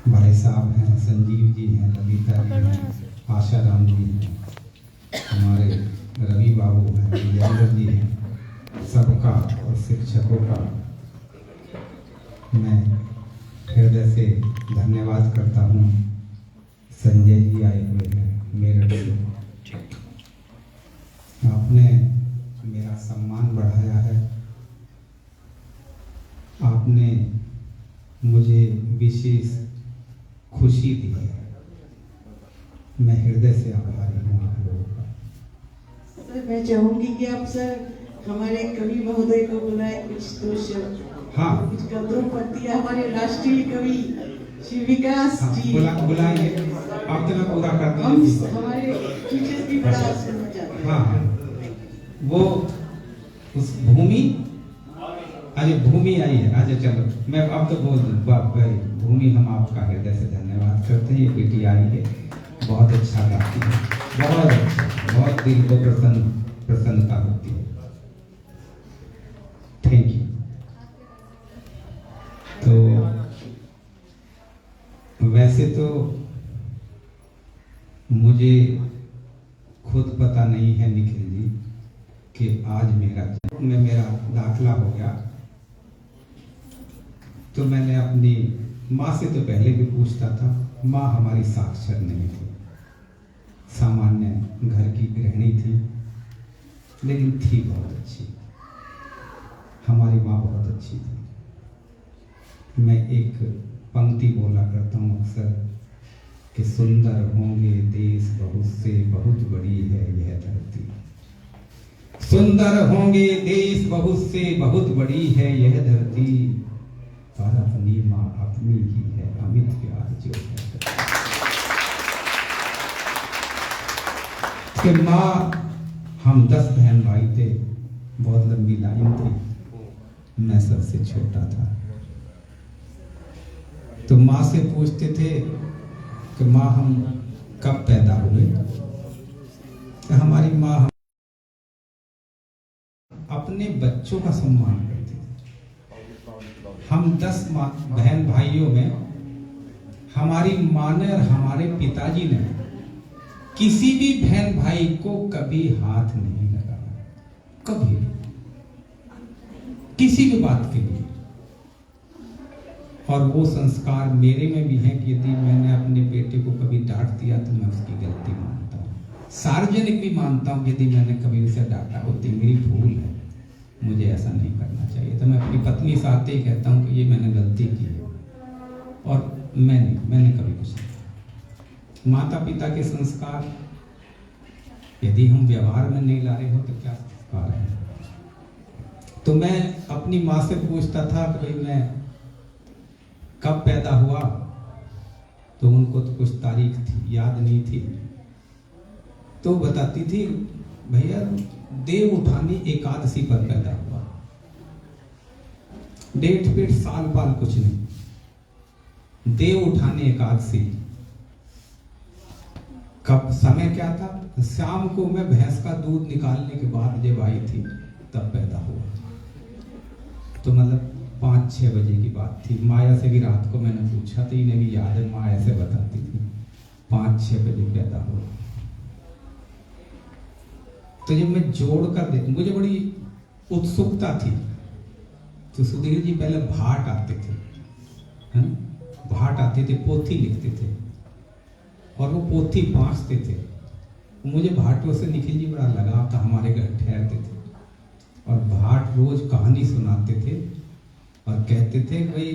भाई साहब हैं, संजीव जी हैं, ललिता जी हैं, आशाराम जी हैं, हमारे रवि बाबू हैं, विजेंद्र जी हैं, सबका और शिक्षकों का मैं हृदय से धन्यवाद करता हूँ। संजय जी आए हुए हैं मेरठ से, आपने मेरा सम्मान बढ़ाया है, आपने मुझे विशेष खुशी दी है। मैं हृदय से आभारी हूँ आप लोगों का। सर, मैं चाहूंगी कि आप सर हमारे कवि महोदय को बुलाए, कुछ दो शब्द, हाँ, कुछ कविताओं पढ़ती है हमारे राष्ट्रीय कवि श्री विकास जी। बुलाइए, आप तो मैं पूरा करता हम हूँ। हमारे टीचर्स भी बड़ा सुनना चाहते हैं। हाँ, वो उस भूमि, अरे भूमि आई है, अच्छा चलो मैं अब तो बोल दूँ। भाई भूमि, हम आपका हृदय से धन्यवाद करते हैं। ये बेटी आई है, बहुत अच्छा गाती है, बहुत अच्छा, बहुत दिल को प्रसन्नता होती है। Thank you. तो वैसे तो मुझे खुद पता नहीं है निखिल जी कि आज मेरा दाखला हो गया, तो मैंने अपनी माँ से तो पहले भी पूछता था। माँ हमारी साक्षर नहीं थी, सामान्य घर की गृहिणी थी, लेकिन थी बहुत अच्छी। हमारी माँ बहुत अच्छी थी। मैं एक पंक्ति बोला करता हूँ अक्सर कि सुंदर होंगे देश बहुत से, बहुत बड़ी है यह धरती। सुंदर होंगे देश बहुत से, बहुत बड़ी है यह धरती, पर अपनी माँ अपनी ही है, अमित प्यार जो है। कि माँ, हम 10 बहन भाई थे, बहुत लंबी लाइन थी, मैं सबसे छोटा था। तो माँ से पूछते थे कि माँ हम कब पैदा हुए। तो हमारी माँ अपने बच्चों का सम्मान करती थी। हम 10 बहन भाइयों में हमारी माँ ने और हमारे पिताजी ने किसी भी बहन भाई को कभी हाथ नहीं लगाया, कभी, किसी भी बात के लिए। और वो संस्कार मेरे में भी है कि यदि मैंने अपने बेटे को कभी डांट दिया तो मैं उसकी गलती मानता हूँ, सार्वजनिक भी मानता हूँ। यदि मैंने कभी उसे डांटा होती मेरी भूल है, मुझे ऐसा नहीं करना चाहिए। तो मैं अपनी पत्नी से आते ही कहता हूँ कि ये मैंने गलती की है, और मैंने कभी कुछ नहीं। माता पिता के संस्कार यदि हम व्यवहार में नहीं ला रहे हो तो क्या संस्कार है। तो मैं अपनी माँ से पूछता था कि भाई मैं कब पैदा हुआ, तो उनको तो कुछ तारीख थी याद नहीं थी, तो बताती थी भैया देव उठानी एकादशी पर पैदा हुआ। डेट पेट साल पाल कुछ नहीं, देव उठाने एकादशी। कब, समय क्या था, शाम को मैं भैंस का दूध निकालने के बाद जब आई थी तब पैदा हुआ। तो मतलब 5-6 बजे की बात थी। माया से भी रात को मैंने पूछा तो इन्हें भी याद है, माँ ऐसे बताती थी 5-6 बजे पैदा हुआ। तो जब मैं जोड़ कर देखूं, मुझे बड़ी उत्सुकता थी। तो सुधीर जी पहले भाट आते थे, है ना, भाट आते थे, पोथी लिखते थे और वो पोथी बांटते थे। मुझे भाटों से निखिल जी बड़ा लगाव था, हमारे घर ठहरते थे और भाट रोज कहानी सुनाते थे और कहते थे भाई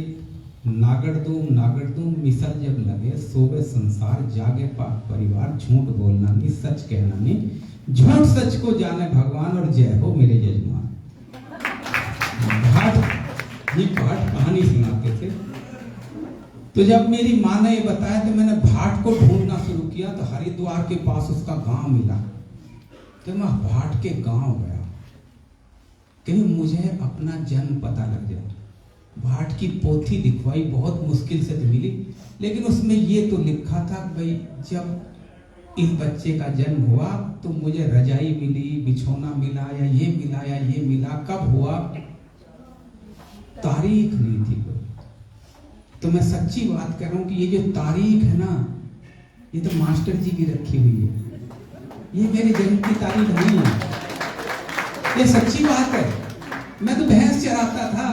नागरदूम मिसल जब लगे, सोवे संसार जागे पाक परिवार, झूठ बोलना नहीं सच कहना नहीं, झूठ सच को जाने भगवान, और जय हो मेरे यजमान। भाट कहानी सुनाते थे। तो जब मेरी माँ ने ये बताया तो मैंने भाट को ढूंढना शुरू किया, तो हरिद्वार के पास उसका गांव मिला। तो मैं भाट के गांव गया कि मुझे अपना जन्म पता लग जाए। भाट की पोथी दिखवाई, बहुत मुश्किल से तो मिली, लेकिन उसमें ये तो लिखा था भाई जब इस बच्चे का जन्म हुआ तो मुझे रजाई मिली, बिछौना मिला, या ये मिला, कब हुआ तारीख नहीं थी कोई। तो मैं सच्ची बात कर रहा हूं कि ये जो तारीख है ना, ये तो मास्टर जी की रखी हुई है, ये मेरे जन्म की तारीख नहीं है, ये सच्ची बात है। मैं तो भैंस चराता था,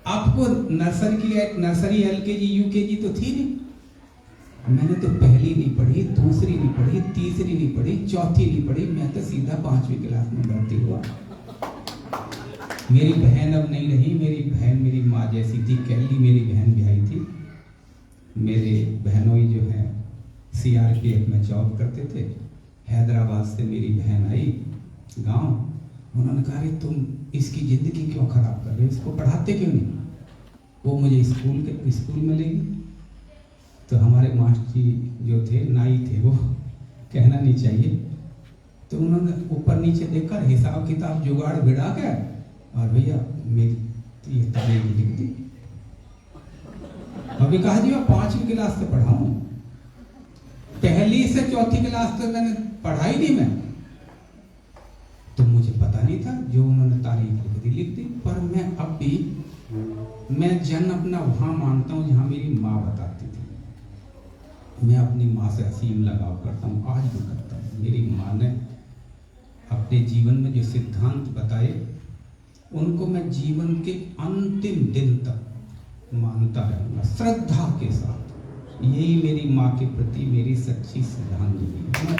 आपको नर्सरी LKG UKG तो थी नहीं, मैंने तो पहली नहीं पढ़ी, दूसरी नहीं पढ़ी, तीसरी नहीं पढ़ी, चौथी नहीं पढ़ी, मैं तो सीधा 5वीं क्लास में भर्ती हुआ। मेरी बहन अब नहीं रही, मेरी बहन मेरी माँ जैसी थी, कैली मेरी बहन ब्याही थी। मेरे बहनोई जो है CRPF में जॉब करते थे, हैदराबाद से मेरी बहन आई गांव, उन्होंने कहा अरे तुम इसकी ज़िंदगी क्यों खराब कर रहे हो, इसको पढ़ाते क्यों नहीं, वो मुझे स्कूल में लेगी। तो हमारे मास्टर जी जो थे, नाई थे, वो कहना नहीं चाहिए, तो उन्होंने ऊपर नीचे देखकर हिसाब किताब जुगाड़ भिड़ा के और भैया मेरी ये तारीख लिख दी। अभी कहा जी मैं 5वीं क्लास से पढ़ाऊं, पहली से चौथी क्लास तक मैंने पढ़ाई नहीं, मैं तो मुझे पता नहीं था, जो उन्होंने तारीख लिख दी। पर मैं अब भी मैं जन्म अपना वहां मानता हूं जहां मेरी माँ बताती थी। मैं अपनी माँ से असीम लगाव करता हूँ, आज भी करता हूँ। मेरी माँ ने अपने जीवन में जो सिद्धांत बताए, उनको मैं जीवन के अंतिम दिन तक मानता रहूँगा, श्रद्धा के साथ। यही मेरी माँ के प्रति मेरी सच्ची श्रद्धांजलि है। मैं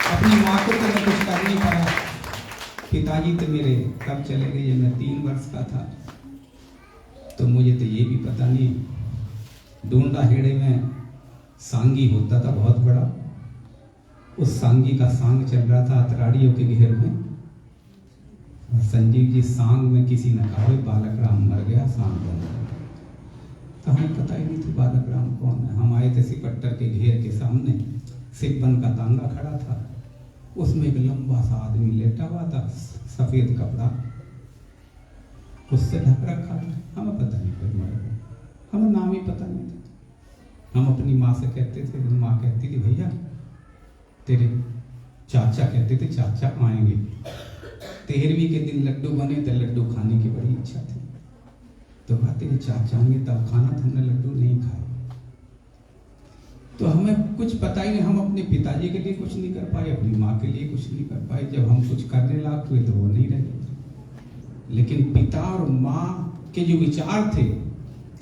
अपनी माँ को तो मैं कुछ कर नहीं पाया। पिताजी तो मेरे कब चले गए, मैं 3 वर्ष का था, तो मुझे तो ये भी पता नहीं। डोंडा हेड़े में सांगी होता था बहुत बड़ा, उस सांगी का सांग चल रहा था अतराड़ियों के घेर में, और संजीव जी सांग में किसी ने कहा बालक राम मर गया, सांग बन गया। तो हमें पता ही नहीं था बालक राम कौन है। हम आए थे सिपट्टर के घेर के सामने, सिब्बन का तांगा खड़ा था, उसमें एक लंबा सा आदमी लेटा हुआ था, सफेद कपड़ा उससे ढक रखा था। हमें पता नहीं कोई मर गया, हमें नाम ही पता नहीं था। हम अपनी माँ से कहते थे, माँ कहती थी भैया तेरे चाचा, कहते थे चाचा आएंगे। 13वीं के दिन लड्डू बने थे, लड्डू खाने की बड़ी इच्छा थी, तो कहते हैं चाचा आएंगे तब खाना, तो हमने लड्डू नहीं खाए। तो हमें कुछ पता ही नहीं, हम अपने पिताजी के लिए कुछ नहीं कर पाए, अपनी माँ के लिए कुछ नहीं कर पाए। जब हम कुछ करने लायक हुए तो वो नहीं रहे। लेकिन पिता और माँ के जो विचार थे,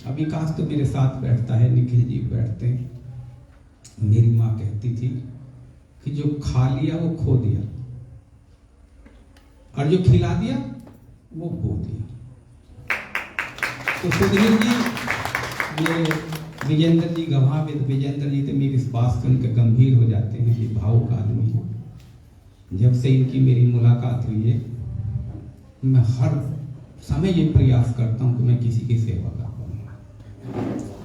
अभी विकास तो मेरे साथ बैठता है, निखिल जी बैठते हैं। मेरी माँ कहती थी कि जो खा लिया वो खो दिया, और जो खिला दिया वो खो दिया। तो सुधीर जी, ये विजेंद्र जी गवाह, विजेंद्र जी तो मेरी इस बात सुन के गंभीर हो जाते हैं कि भावुक आदमी है। जब से इनकी मेरी मुलाकात हुई है, मैं हर समय ये प्रयास करता हूँ कि मैं किसी की सेवा कर पाऊँ।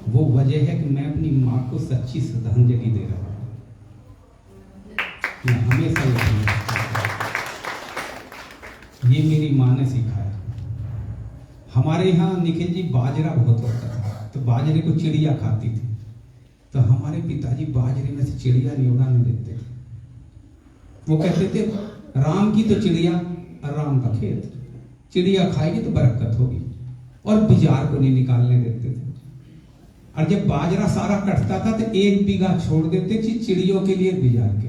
वो वजह है कि मैं अपनी माँ को सच्ची श्रद्धांजलि दे रहा हूँ। मैं हमेशा ये मेरी माँ ने सिखाया। हमारे यहाँ निखिल जी बाजरा बहुत होता था, तो बाजरे को चिड़िया खाती थी, तो हमारे पिताजी बाजरे में से चिड़िया नहीं उड़ाने देते थे। वो कहते थे राम की तो चिड़िया और राम का खेत, चिड़िया खाएगी तो बरकत होगी, और बिजार को नहीं निकालने देते थे। और जब बाजरा सारा कटता था तो 1 बीघा छोड़ देते थे चिड़ियों के लिए, बिजार के लिए।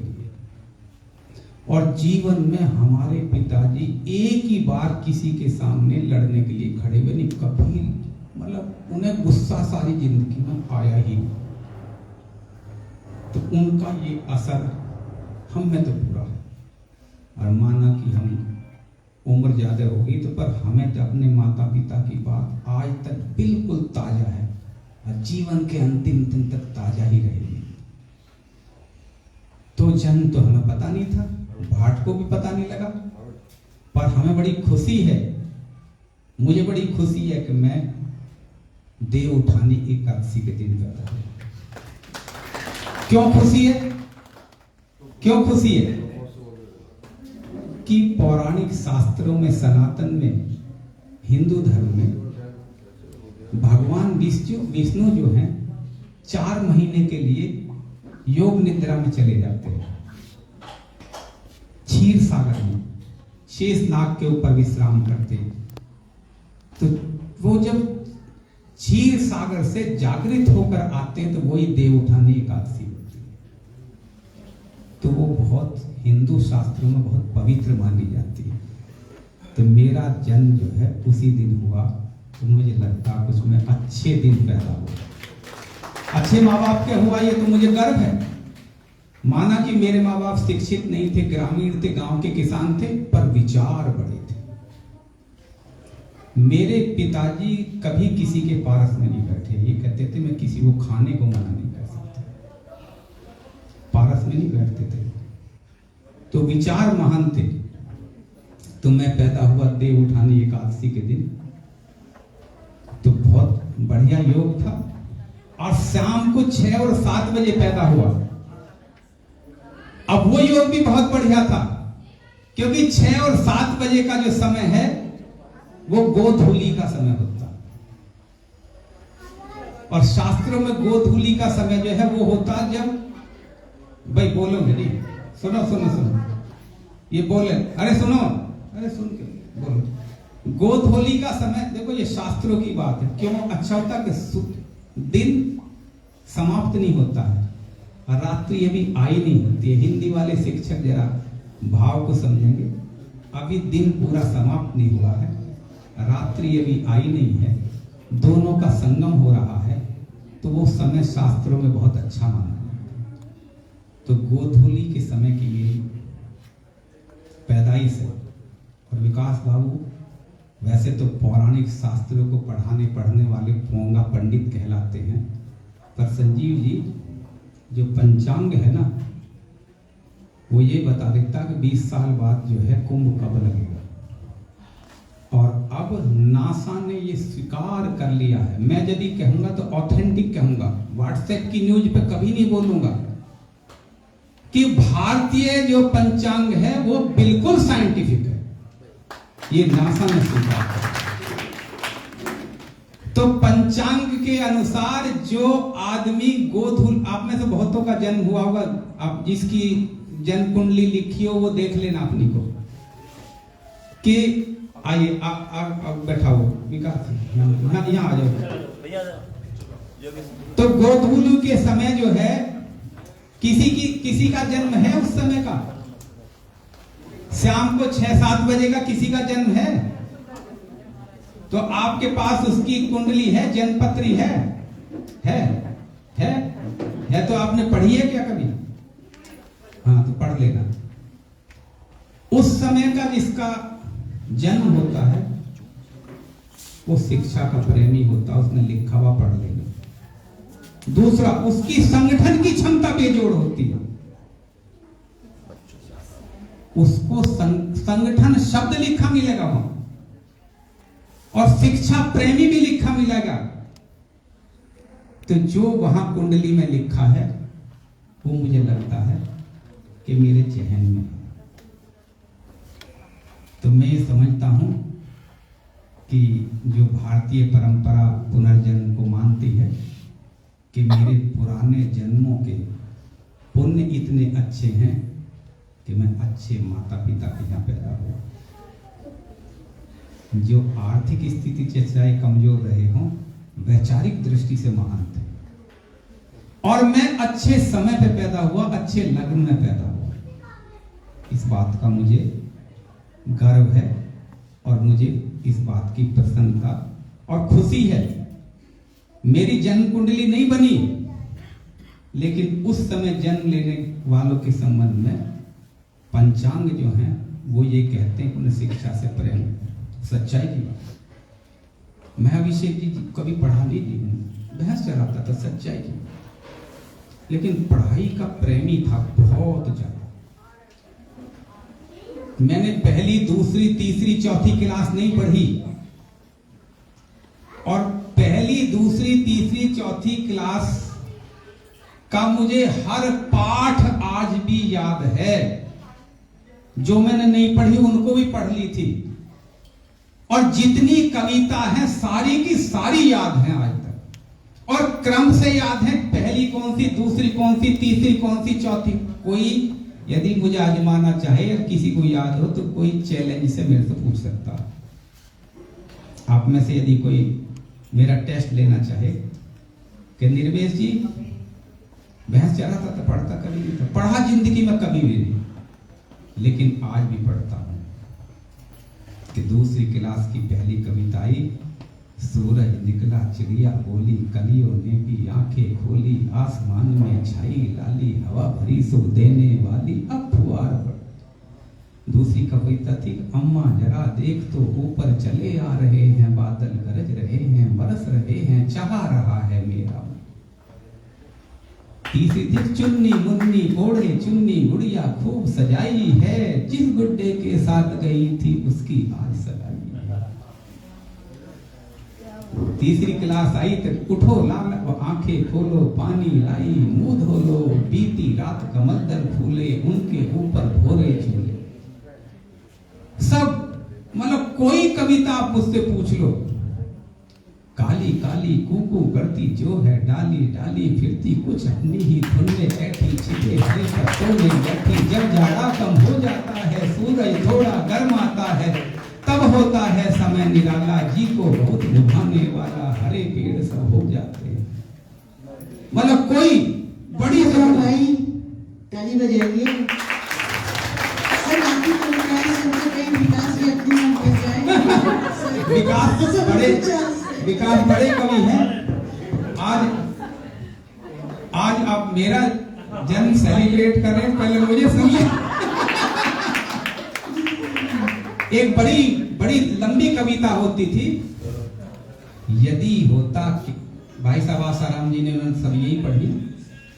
और जीवन में हमारे पिताजी एक ही बार किसी के सामने लड़ने के लिए खड़े हुए नहीं, कभी, मतलब उन्हें गुस्सा सारी जिंदगी में आया ही। तो उनका ये असर हम में तो पूरा है। और माना कि हम उम्र ज्यादा होगी तो, पर हमें तो अपने माता पिता की बात आज तक बिल्कुल ताजा है, और जीवन के अंतिम दिन तक ताजा ही रहेगी। तो जन्म तो हमें पता नहीं था, भाट को भी पता नहीं लगा, पर हमें बड़ी खुशी है, मुझे बड़ी खुशी है कि मैं देव उठानी एकादशी के दिन पैदा हुआ। क्यों खुशी है? क्यों खुशी है? कि पौराणिक शास्त्रों में, सनातन में, हिंदू धर्म में भगवान विष्णु जो हैं 4 महीने के लिए योग निद्रा में चले जाते हैं, क्षीर सागर में शेष नाग के ऊपर विश्राम करते हैं। तो वो जब क्षीर सागर से जागृत होकर आते हैं तो वही देव उठानी एकादशी होती है। तो वो बहुत हिंदू शास्त्रों में बहुत पवित्र मानी जाती है। तो मेरा जन्म जो है उसी दिन हुआ, तो मुझे लगता है कुछ में अच्छे दिन पैदा हुआ, अच्छे माँ बाप के हुआ, ये तो मुझे गर्व है। माना कि मेरे माँ बाप शिक्षित नहीं थे, ग्रामीण थे, गांव के किसान थे, पर विचार बड़े थे। मेरे पिताजी कभी किसी के पारस में नहीं बैठे। ये कहते थे मैं किसी को खाने को मना नहीं कर सकता, पारस में नहीं बैठते थे। तो विचार महान थे। तो मैं पैदा हुआ देव उठानी एकादशी के दिन, तो बहुत बढ़िया योग था। और शाम को 6 और 7 बजे पैदा हुआ। अब वो योग भी बहुत बढ़िया था, क्योंकि 6 और 7 बजे का जो समय है वो गोधूली का समय होता। और शास्त्रों में गोधूली का समय जो है वो होता जब, भाई बोलो मेरी, सुनो सुनो सुनो, ये बोले, अरे सुनो, अरे सुन के बोलो। गोधूली का समय, देखो ये शास्त्रों की बात है। क्यों अच्छा होता कि दिन समाप्त नहीं होता है और रात्रि अभी आई नहीं होती है। हिंदी वाले शिक्षक जरा भाव को समझेंगे। अभी दिन पूरा समाप्त नहीं हुआ है, रात्रि अभी आई नहीं है, दोनों का संगम हो रहा है। तो वो समय शास्त्रों में बहुत अच्छा माना जाता है। तो गोधूली के समय की मेरी पैदाइश है। और विकास बाबू वैसे तो पौराणिक शास्त्रों को पढ़ने वाले पोंगा पंडित कहलाते हैं, पर संजीव जी जो पंचांग है ना, वो ये बता देता कि 20 साल बाद जो है कुंभ कब लगेगा। और अब नासा ने ये स्वीकार कर लिया है। मैं यदि कहूंगा तो ऑथेंटिक कहूंगा, व्हाट्सएप की न्यूज पे कभी नहीं बोलूंगा, कि भारतीय जो पंचांग है वो बिल्कुल साइंटिफिक है। ये नासा ने स्वीकार किया। तो पंचांग के अनुसार जो आदमी गोधूल, आप में से बहुतों का जन्म हुआ होगा, आप जिसकी जन्म कुंडली लिखी हो वो देख लेना अपनी को, कि आइए आप बैठा हो विकास, यहाँ आ जाओ। तो गोधूली के समय जो है किसी का जन्म है उस समय का, शाम को 6-7 बजे का किसी का जन्म है, तो आपके पास उसकी कुंडली है, जन्मपत्री है तो आपने पढ़ी है क्या कभी? हाँ, तो पढ़ लेना। उस समय का जिसका जन्म होता है वो शिक्षा का प्रेमी होता, उसने लिखा हुआ पढ़ लेना। दूसरा, उसकी संगठन की क्षमता बेजोड़ होती है, उसको संगठन शब्द लिखा मिलेगा वहां, और शिक्षा प्रेमी भी लिखा मिलेगा। तो जो वहां कुंडली में लिखा है वो मुझे लगता है कि मेरे चहन में है। तो मैं ये समझता हूं कि जो भारतीय परंपरा पुनर्जन्म को मानती है कि मेरे पुराने जन्मों के पुण्य इतने अच्छे हैं कि मैं अच्छे माता पिता के यहाँ पैदा हुआ। जो आर्थिक स्थिति से चाहे कमजोर रहे हों, वैचारिक दृष्टि से महान थे। और मैं अच्छे समय पे पैदा हुआ, अच्छे लग्न में पैदा हुआ। इस बात का मुझे गर्व है और मुझे इस बात की प्रसन्नता और खुशी है। मेरी जन्म कुंडली नहीं बनी, लेकिन उस समय जन्म लेने वालों के संबंध में पंचांग जो है वो ये कहते हैं कि उन्हें शिक्षा से प्रेम, सच्चाई की बात। मैं अभिषेक जी कभी पढ़ा नहीं दी हूँ, बहस चलाता था सच्चाई की, लेकिन पढ़ाई का प्रेमी था बहुत ज्यादा। मैंने पहली, दूसरी, तीसरी, चौथी क्लास नहीं पढ़ी, और पहली, दूसरी, तीसरी, चौथी क्लास का मुझे हर पाठ आज भी याद है। जो मैंने नहीं पढ़ी उनको भी पढ़ ली थी, और जितनी कविता है सारी की सारी याद है आज तक, और क्रम से याद है, पहली कौन सी, दूसरी कौन सी, तीसरी कौन सी, चौथी। कोई यदि मुझे आजमाना चाहे और किसी को याद हो तो कोई चैलेंज से मेरे से पूछ सकता। आप में से यदि कोई मेरा टेस्ट लेना चाहे कि निर्वेश जी भैंस चला था तो पढ़ता कभी नहीं था, पढ़ा जिंदगी में कभी भी नहीं, लेकिन आज भी पढ़ता हूं कि दूसरी क्लास की पहली कविता आई, सूरज निकला चिड़िया बोली, कलियों ने भी आंखें खोली, आसमान में छाई लाली, हवा भरी सुख देने वाली, अब फुहार पड़। दूसरी कविता थी, अम्मा जरा देख तो ऊपर चले आ रहे हैं बादल, गरज रहे हैं बरस रहे हैं, चाह रहा है मेरा। तीसरी थी, चुन्नी मुन्नी ओढ़े चुन्नी गुड़िया खूब सजाई है, जिस गुड्डे के साथ गई थी उसकी आज सगाई है। तीसरी क्लास आई तो उठो लाल आंखें खोलो, पानी लाई मुंह धो लो, बीती रात कमंडल फूले, उनके ऊपर भोरे झूले। सब मतलब कोई कविता आप मुझसे पूछ लो, काली काली कूकू करती जो है डाली डाली, फिरती कुछ अपनी ही धुन में बैठी, छिपे हरे पत्तों में बैठी, जब जाड़ा कम हो जाता है सूरज थोड़ा गर्म आता है, तब होता है समय निराला, जी को बहुत लुभाने वाला, हरे पेड़ सब हो जाते हैं। मतलब कोई बड़ी भाई ताली बजाइए। सर आपकी कविताएं सुनकर कहीं विकास भी अपनी मन बन जाए। विकास बड़े कवि हैं। आज आप मेरा जन्म सेलिब्रेट कर रहे हैं, पहले मुझे सुनिए। एक बड़ी लंबी कविता होती थी, यदि होता, भाई साहब आसाराम जी ने उन्होंने सब यही पढ़ी,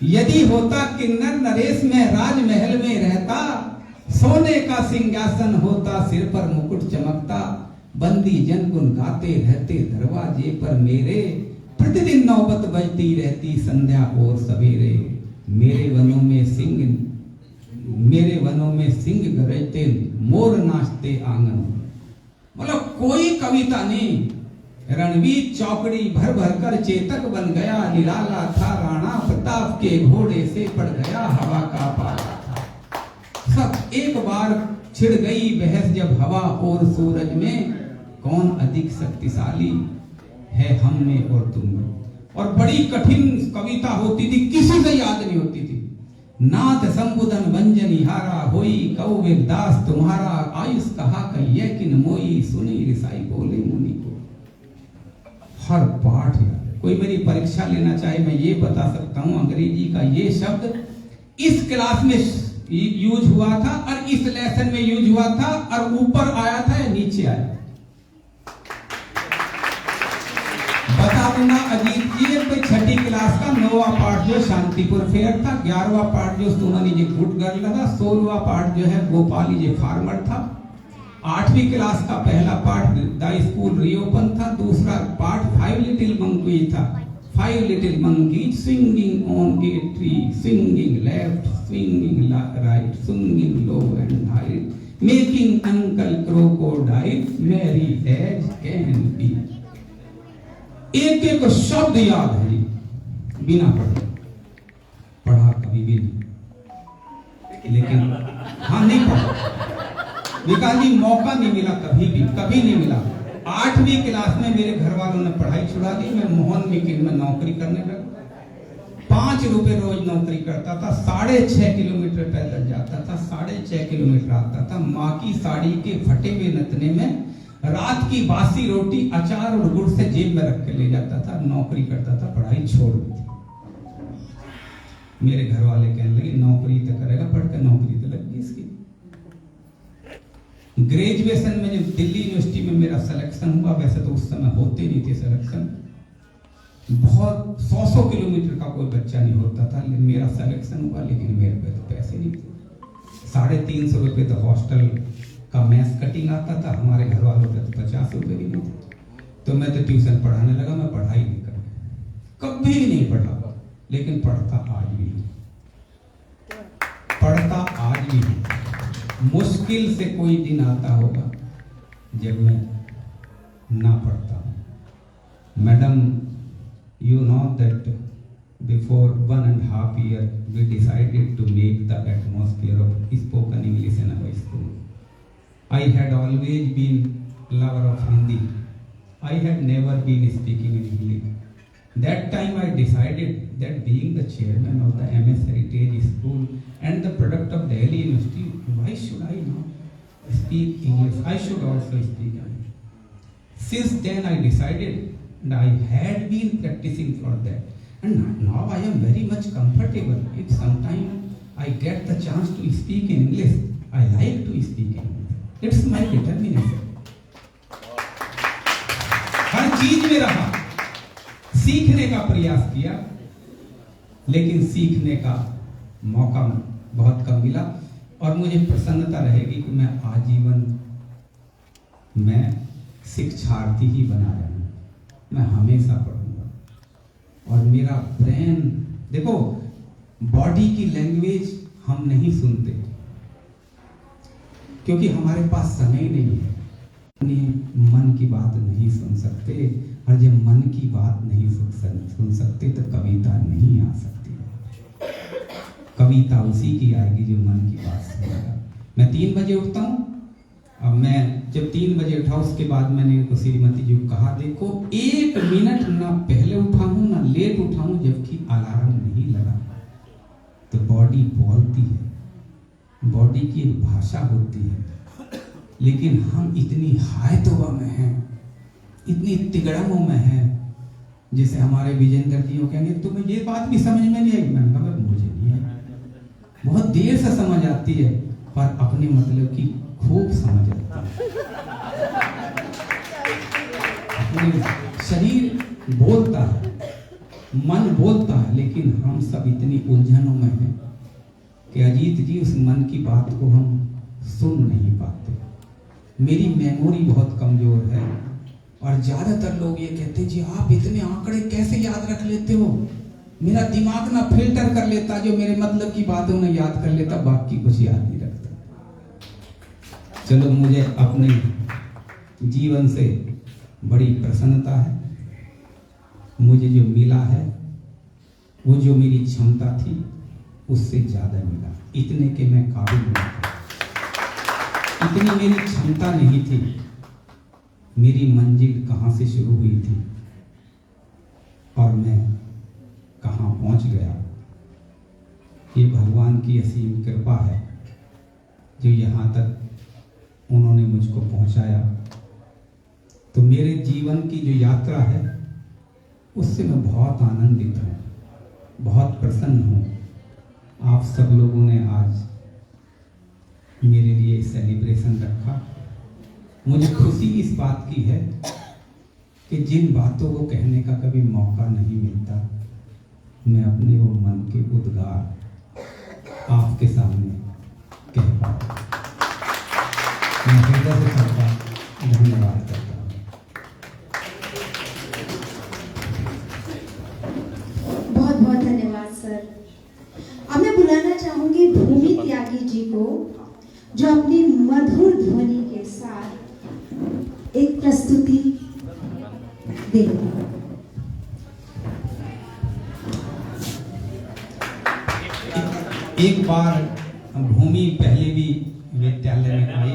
यदि होता किन्नर नरेश में राजमहल में रहता, सोने का सिंहासन होता, सिर पर मुकुट चमकता, बंदी जन गुन गाते रहते दरवाजे पर मेरे, प्रतिदिन नौबत बजती रहती संध्या और सवेरे, मेरे वनों में सिंह गरजते, मोर नाचते आंगन। मतलब कोई कविता नहीं। रणवीर चौकड़ी भर भर कर चेतक बन गया, निराला था राणा प्रताप के घोड़े से पड़ गया, हवा का पाला था। सब एक बार छिड़ गई बहस जब हवा और सूरज में, कौन अधिक शक्तिशाली है हम में और तुम में। और बड़ी कठिन कविता होती थी, किसी से याद नहीं होती थी। नाथ संबुधन वंजनी हारा होई, कौवे दास तुम्हारा, आयुष कहा कहिए किन मोई, सुनी रिसाई बोले मुनि को। हर पाठ यार, कोई मेरी परीक्षा लेना चाहे मैं ये बता सकता हूँ, अंग्रेजी का ये शब्द इस क्लास में यूज हुआ था और इस लेसन में यूज हुआ था, और ऊपर आया था या नीचे आया बता दूंगा। अजीत जी कोई छठी क्लास का 9वां पाठ जो शांतिपुर फेयर था, 11वां पाठ जो सोनाली जी गुड गर्ल था, 16वां पाठ जो है गोपाली जी फार्मर था, 8वीं क्लास का पहला पाठ द स्कूल रीओपन था, दूसरा पाठ 5 लिटिल मंकी था, 5 little monkey swinging on a tree, swinging left swinging right, swinging low and high, making uncle crocodile merry as can be. एक एक शब्द याद है जी, बिना पढ़ा कभी भी नहीं, लेकिन हाँ नहीं पढ़ा विकास जी, मौका नहीं मिला कभी नहीं मिला। 8वीं क्लास में मेरे घर वालों ने पढ़ाई छुड़ा दी, मैं मोहन मिकिन में नौकरी करने लगा, 5 रुपए रोज नौकरी करता था, 6.5 किलोमीटर पैदल जाता था, 6.5 किलोमीटर आता था, माँ की साड़ी के फटे हुए नतने में रात की बासी रोटी अचार और गुड़ से जेब में रख के ले जाता था, नौकरी करता था, पढ़ाई छोड़ दी थी। मेरे घर वाले कहने लगे नौकरी तो करेगा, पढ़ कर नौकरी तो लगी इसकी। ग्रेजुएशन में जब दिल्ली यूनिवर्सिटी में मेरा सिलेक्शन हुआ, वैसे तो उस समय होते नहीं थे सिलेक्शन, बहुत 100 किलोमीटर का कोई बच्चा नहीं होता था, मेरा सिलेक्शन हुआ, लेकिन मेरे पे तो पैसे नहीं थे। 350 रुपये तो हॉस्टल का मैथ कटिंग आता था, हमारे घर वालों पे तो 50 रुपये भी नहीं थे, तो मैं तो ट्यूशन पढ़ाने लगा। मैं पढ़ाई नहीं कर, कभी भी नहीं पढ़ा, लेकिन पढ़ता आज भी हूँ, पढ़ता आज भी हूँ। मुश्किल से कोई दिन आता होगा जब मैं ना पढ़ता हूँ। Madam, you know that before 1.5 years we decided to make the atmosphere of spoken English in our school. I had always been lover of Hindi I had never been speaking in English. That time I decided that being the chairman of the MS Heritage School and the product of Delhi University, why should I not speak English? I should also speak English. Since then I decided, and I had been practicing for that. And now I am very much comfortable. If sometime I get the chance to speak in English, I like to speak English. It's my determination. हर चीज में रहा, सीखने का प्रयास किया, लेकिन सीखने का मौका बहुत कम मिला। और मुझे प्रसन्नता रहेगी कि मैं आजीवन मैं शिक्षार्थी ही बना रहा हूँ। मैं हमेशा पढ़ूंगा। और मेरा ब्रेन, देखो बॉडी की लैंग्वेज हम नहीं सुनते क्योंकि हमारे पास समय नहीं है। अपने मन की बात नहीं सुन सकते, और जब मन की बात नहीं सुन सकते तो कविता नहीं आ सकती। कविता उसी की आएगी जो मन की बात सुनेगा। मैं 3 बजे उठता हूँ। अब मैं जब 3 बजे उठा, उसके बाद मैंने उनको श्रीमती जी को कहा, देखो 1 मिनट ना पहले उठा हूँ ना लेट उठा हूँ, जबकि अलार्म नहीं लगा। तो बॉडी बोलती है, बॉडी की एक भाषा होती है। लेकिन हम इतनी हायतोबा में हैं, इतनी तिगड़मों में हैं, जैसे हमारे विजेंद्र जी वो कहेंगे तुम्हें ये बात भी समझ में नहीं आई। मैंने कहा मुझे नहीं आई, बहुत देर से समझ आती है, पर अपने मतलब की खूब समझ आती है। शरीर बोलता है, मन बोलता है, लेकिन हम सब इतनी उलझनों में हैं कि अजीत जी उस मन की बात को हम सुन नहीं पाते। मेरी मेमोरी बहुत कमजोर है, और ज्यादातर लोग ये कहते हैं जी आप इतने आंकड़े कैसे याद रख लेते हो। मेरा दिमाग ना फिल्टर कर लेता, जो मेरे मतलब की बातों ने याद कर लेता, बाकी कुछ याद नहीं रखता। चलो, मुझे अपने जीवन से बड़ी प्रसन्नता है। मुझे जो मिला है वो जो मेरी क्षमता थी उससे ज्यादा मिला। इतने के मैं काबिल नहीं था, इतनी मेरी क्षमता नहीं थी। मेरी मंजिल कहाँ से शुरू हुई थी और मैं कहाँ पहुँच गया, ये भगवान की असीम कृपा है जो यहाँ तक उन्होंने मुझको पहुँचाया। तो मेरे जीवन की जो यात्रा है उससे मैं बहुत आनंदित हूँ, बहुत प्रसन्न हूँ। आप सब लोगों ने आज मेरे लिए सेलिब्रेशन रखा। मुझे खुशी इस बात की है कि जिन बातों को कहने का कभी मौका नहीं मिलता, मैं अपने वो मन के उद्गार आपके सामने कह पाऊँ। मैं हृदय से सबका धन्यवाद करता हूँ। बहुत बहुत धन्यवाद सर। अब मैं बुलाना चाहूंगी भूमि त्यागी जी को, जो अपनी मधुर ध्वनि के साथ एक प्रस्तुति देंगे। एक बार भूमि पहले भी विद्यालय में आई